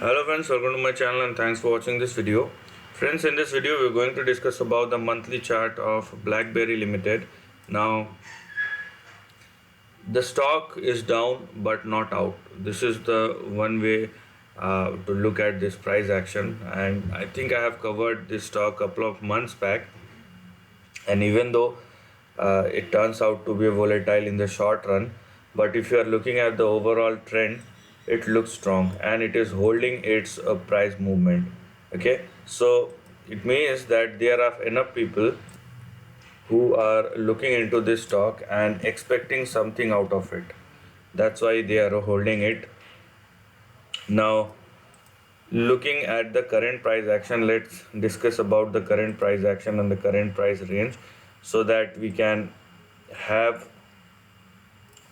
Hello friends, welcome to my channel and thanks for watching this video. Friends, in this video we're going to discuss about the monthly chart of BlackBerry Limited. Now the stock is down but not out. This is the one way to look at this price action, and I think I have covered this stock a couple of months back. And even though it turns out to be volatile in the short run, but if you are looking at the overall trend, it looks strong and it is holding its price movement. Okay, so it means that there are enough people who are looking into this stock and expecting something out of it. That's why they are holding it. Now, looking at the current price action, let's discuss about the current price action and the current price range so that we can have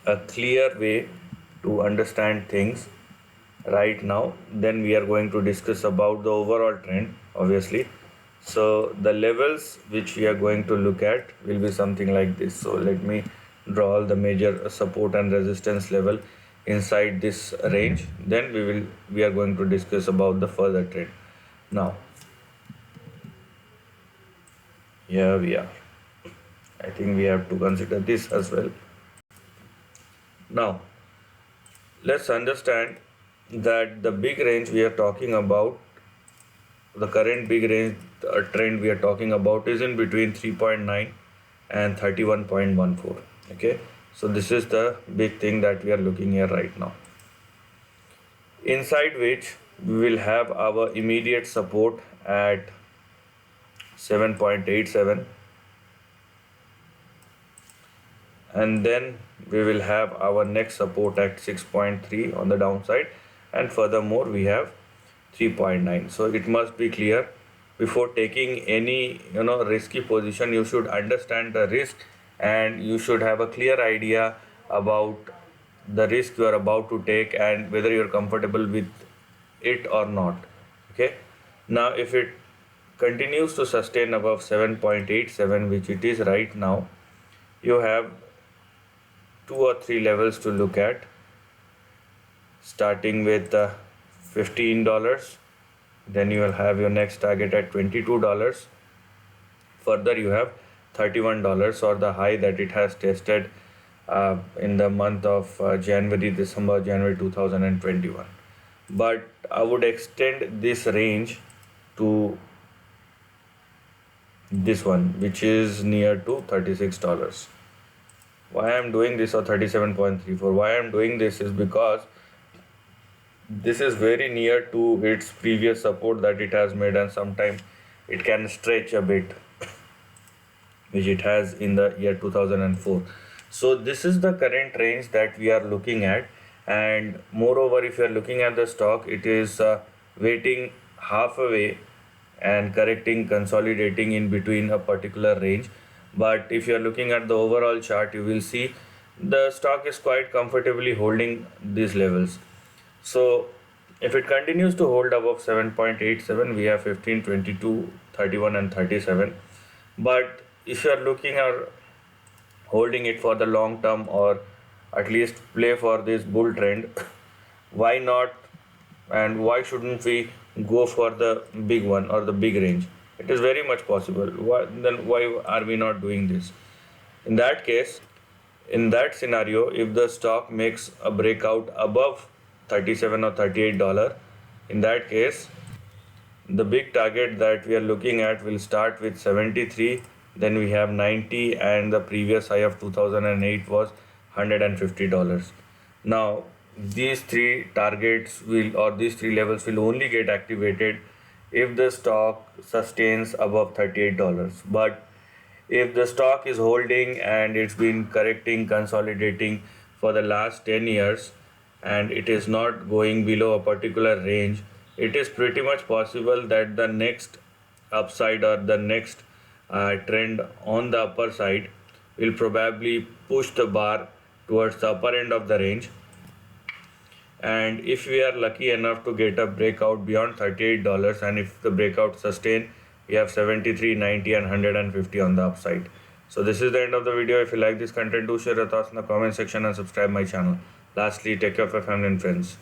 a clear way to understand things right now. Then we are going to discuss about the overall trend, obviously. So the levels which we are going to look at will be something like this. So let me draw all the major support and resistance level inside this range. Then we are going to discuss about the further trend. Now here we are. I think we have to consider this as well. Now let's understand that the big range we are talking about, the current big range trend we are talking about, is in between 3.9 and 31.14. Okay, so this is the big thing that we are looking here right now, inside which we will have our immediate support at 7.87, and then we will have our next support at 6.3 on the downside, and furthermore we have 3.9. So it must be clear, before taking any risky position, you should understand the risk and you should have a clear idea about the risk you are about to take and whether you are comfortable with it or not. Okay, now if it continues to sustain above 7.87, which it is right now, you have 2 or 3 levels to look at, starting with $15. Then you will have your next target at $22. Further you have $31, or the high that it has tested in the month of January 2021. But I would extend this range to this one, which is near to $36. Why I am doing this, or 37.34? Why I am doing this is because this is very near to its previous support that it has made, and sometimes it can stretch a bit, which it has in the year 2004. So this is the current range that we are looking at, and moreover, if you are looking at the stock, it is waiting halfway and correcting, consolidating in between a particular range. But if you are looking at the overall chart, you will see the stock is quite comfortably holding these levels. So if it continues to hold above 7.87, we have 15, 22, 31 and 37. But if you are looking at holding it for the long term, or at least play for this bull trend, why not, and why shouldn't we go for the big one or the big range? It is very much possible. Why are we not doing this? In that case, in that scenario, if the stock makes a breakout above 37 or $38, in that case the big target that we are looking at will start with 73, then we have 90, and the previous high of 2008 was $150. Now these three targets will, or these three levels will only get activated if the stock sustains above $38. But if the stock is holding and it's been correcting, consolidating for the last 10 years, and it is not going below a particular range, it is pretty much possible that the next upside, or the next trend on the upper side, will probably push the bar towards the upper end of the range. And if we are lucky enough to get a breakout beyond $38, and if the breakout sustain, we have 73, 90 and 150 on the upside. So this is the end of the video. If you like this content, do share your thoughts in the comment section and subscribe my channel. Lastly, take care of your family and friends.